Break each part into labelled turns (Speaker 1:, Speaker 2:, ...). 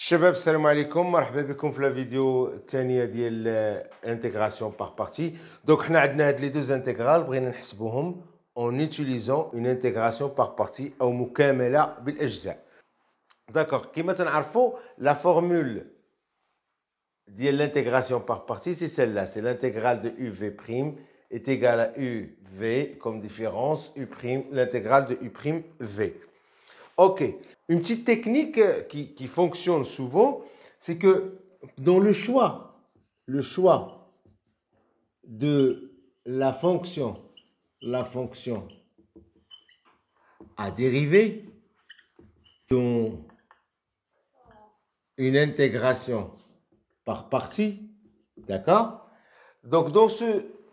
Speaker 1: شباب السلام عليكم مرحبا بكم في لا فيديو الثانيه ديال الانتيغراسيون باغ بارتي. دونك حنا عندنا هاد لي دوز انتيغرال بغينا نحسبوهم اون utilisant une intégration par partie او مكامله بالاجزاء. داكوغ كيما تنعرفوا لا فورمول ديال l'intégration par partie c'est celle-là, c'est l'intégrale de uv' est égale à uv comme différence u', l'intégrale de u'v. Ok, une petite technique qui fonctionne souvent, c'est que dans le choix de la fonction à dériver dans une intégration par partie, d'accord? Donc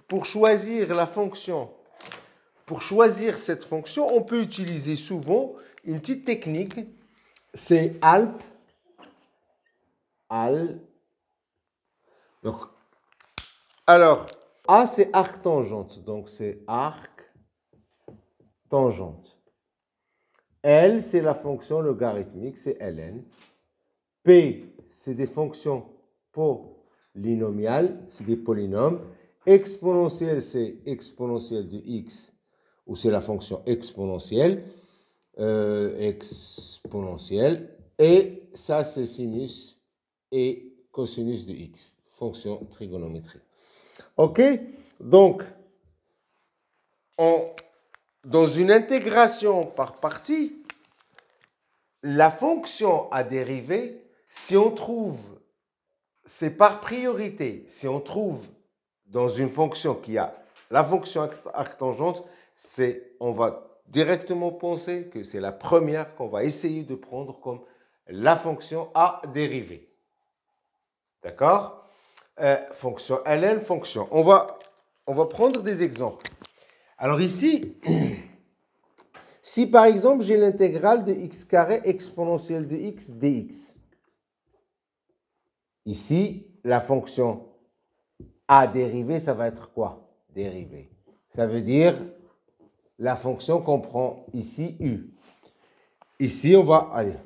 Speaker 1: pour choisir la fonction, pour choisir cette fonction, on peut utiliser souvent une petite technique, c'est ALP. Donc, alors, A c'est arc tangente, donc c'est arc tangente. L c'est la fonction logarithmique, c'est ln. P c'est des fonctions polynomiales, c'est des polynômes. Exponentielle c'est exponentielle de x, ou c'est la fonction exponentielle. Exponentielle, et ça c'est sinus et cosinus de x, fonction trigonométrique. Ok, donc dans une intégration par partie, la fonction à dériver, si on trouve, c'est par priorité, si on trouve dans une fonction qui a la fonction arctangente, on va directement penser que c'est la première qu'on va essayer de prendre comme la fonction à dériver. D'accord? Fonction ln, fonction. On va prendre des exemples. Alors ici, si par exemple j'ai l'intégrale de x carré exponentielle de x dx. Ici, la fonction à dériver, ça va être quoi? Dériver. Ça veut dire la fonction qu'on prend ici, u. Ici, on va... Allez.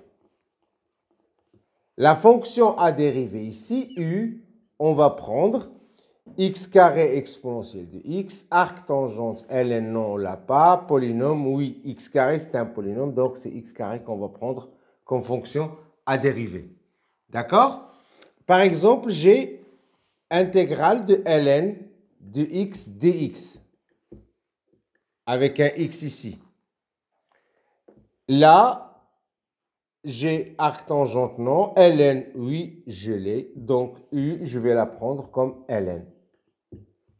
Speaker 1: La fonction à dériver ici, u, on va prendre x carré exponentielle de x, arc tangente, ln, non, on l'a pas, polynôme, oui, x carré, c'est un polynôme, donc c'est x carré qu'on va prendre comme fonction à dériver. D'accord? Par exemple, j'ai intégrale de ln de x dx. Avec un x ici. Là, j'ai arc tangente non, ln, oui, je l'ai. Donc, u, je vais la prendre comme ln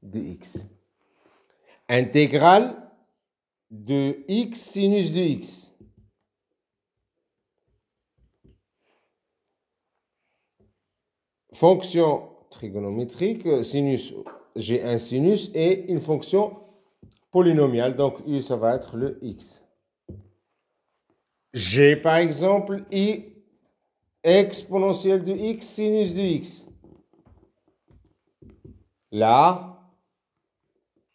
Speaker 1: de x. Intégrale de x sinus de x. Fonction trigonométrique, sinus, j'ai un sinus et une fonction polynomiale, donc u, ça va être le x. J'ai par exemple i exponentielle de x sinus de x. Là,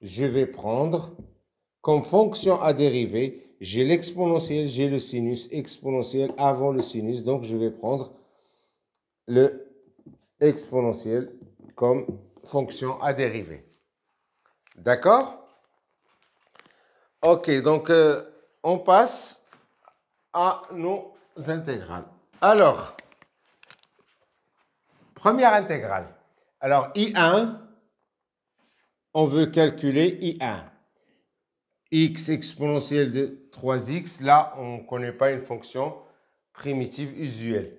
Speaker 1: je vais prendre comme fonction à dériver, j'ai l'exponentielle, j'ai le sinus exponentiel avant le sinus, donc je vais prendre le exponentiel comme fonction à dériver. D'accord? Ok, donc on passe à nos intégrales. Alors, première intégrale. Alors, I1, on veut calculer I1. X exponentielle de 3x, là, on ne connaît pas une fonction primitive usuelle.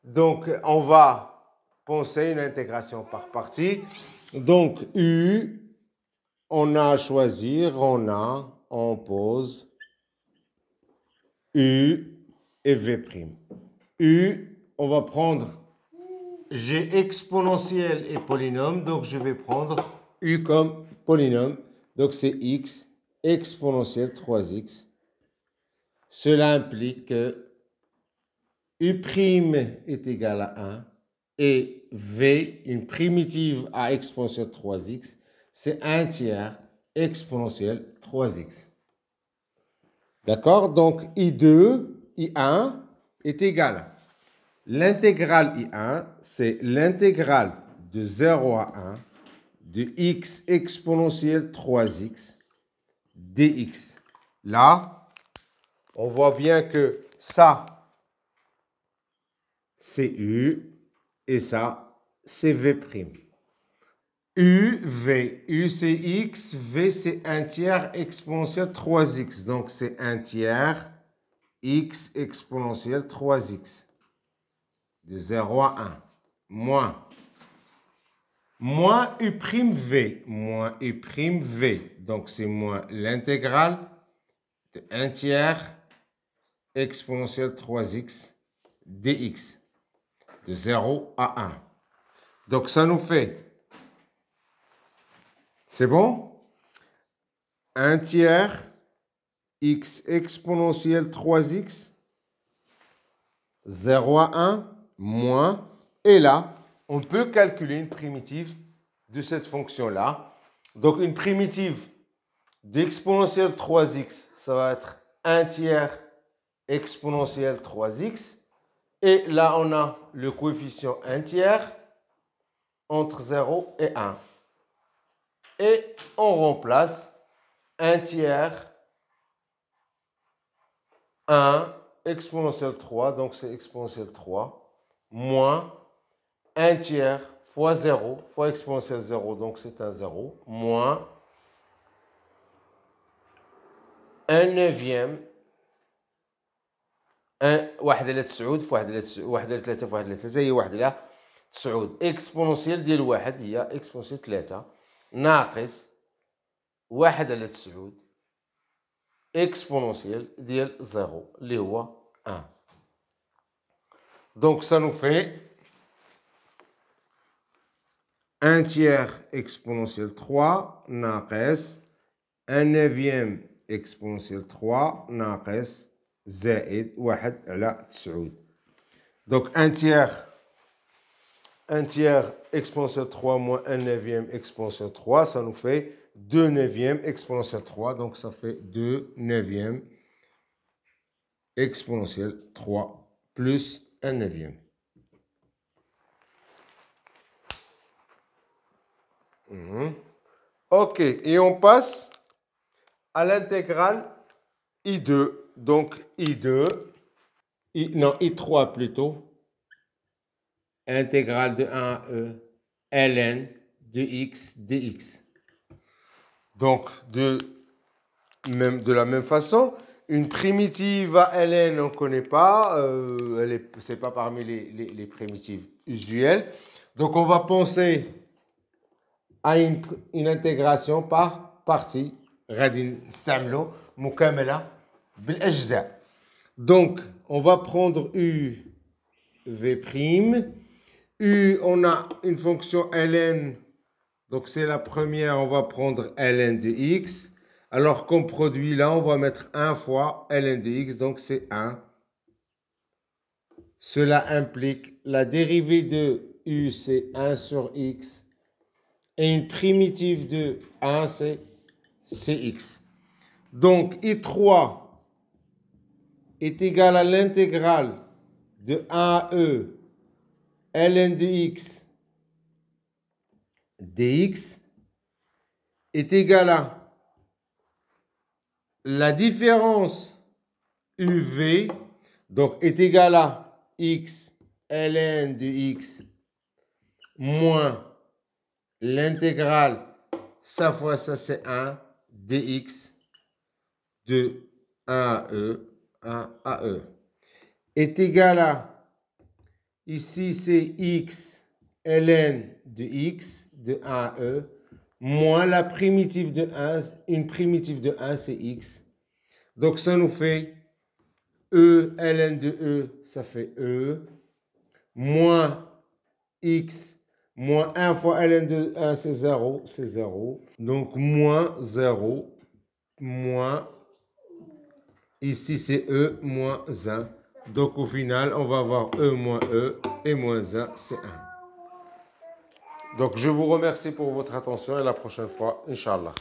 Speaker 1: Donc, on va penser une intégration par partie. Donc, U, on a à choisir, on pose U et V'. U, on va prendre, j'ai exponentielle et polynôme, donc je vais prendre U comme polynôme. Donc c'est x exponentielle 3x. Cela implique que U' est égal à 1 et V, une primitive à exponentielle 3x, c'est 1 tiers exponentielle 3x. D'accord? Donc I2, I1 est égal. L'intégrale I1, c'est l'intégrale de 0 à 1 de x exponentielle 3x dx. Là, on voit bien que ça, c'est U et ça, c'est V'. U, V. U, c'est x. V, c'est 1 tiers exponentielle 3x. Donc, c'est 1 tiers x exponentielle 3x. De 0 à 1. Moins U', moins U', donc c'est moins l'intégrale de 1 tiers exponentielle 3x dx, de 0 à 1. Donc ça nous fait, c'est bon? 1 tiers x exponentielle 3x, 0 à 1, moins, et là, on peut calculer une primitive de cette fonction-là. Donc, une primitive d'exponentielle 3x, ça va être 1 tiers exponentielle 3x. Et là, on a le coefficient 1 tiers entre 0 et 1. Et on remplace 1 tiers 1 exponentielle 3, donc c'est exponentielle 3, moins 1 tiers fois 0, fois exponentielle 0, donc c'est un 0, moins 1 neuvième, 1 على 9 في 1 على 9 1 على 3 في 1 على 3 هي 1 على 9 اكسبونونسيال ديال 1 هي اكسبونونسيال 3 ناقص 1 على 9 اكسبونونسيال ديال 0 اللي هو 1. Donc ça nous fait 1 tiers exponentielle 3 ناقص 1 neuvième exponentielle 3 ناقص زائد 1 على 9. Donc 1 tiers exponentielle 3 moins 1 neuvième exponentielle 3, ça nous fait 2 neuvième exponentielle 3. Donc ça fait 2 neuvième exponentielle 3 plus 1 neuvième. Ok, et on passe à l'intégrale I2. Donc I3 plutôt. Intégrale de 1 à E, ln de x dx. Donc, de la même façon, une primitive à ln, on ne connaît pas. Ce n'est pas parmi les primitives usuelles. Donc, on va penser à une intégration par partie. غادي نستعملوا مكاملة بالأجزاء. Donc, on va prendre U, V'. U, on a une fonction ln. Donc, c'est la première. On va prendre ln de x. Alors, comme produit, là, on va mettre 1 fois ln de x. Donc, c'est 1. Cela implique la dérivée de U, c'est 1 sur x. Et une primitive de 1, c'est cx. Donc, I3 est égal à l'intégrale de 1 à E ln de x dx est égal à la différence UV, donc est égal à x ln de x moins l'intégrale, ça fois ça c'est 1, dx de 1 à E, est égal à, ici c'est x ln de x de 1 à E, moins la primitive de 1, une primitive de 1 c'est x. Donc ça nous fait E ln de E, ça fait E, moins x, moins 1 fois ln de 1 c'est 0, c'est 0. Donc moins 0, moins, ici c'est E moins 1. Donc au final, on va avoir E moins E et moins 1, c'est 1. Donc je vous remercie pour votre attention et à la prochaine fois, Inch'Allah.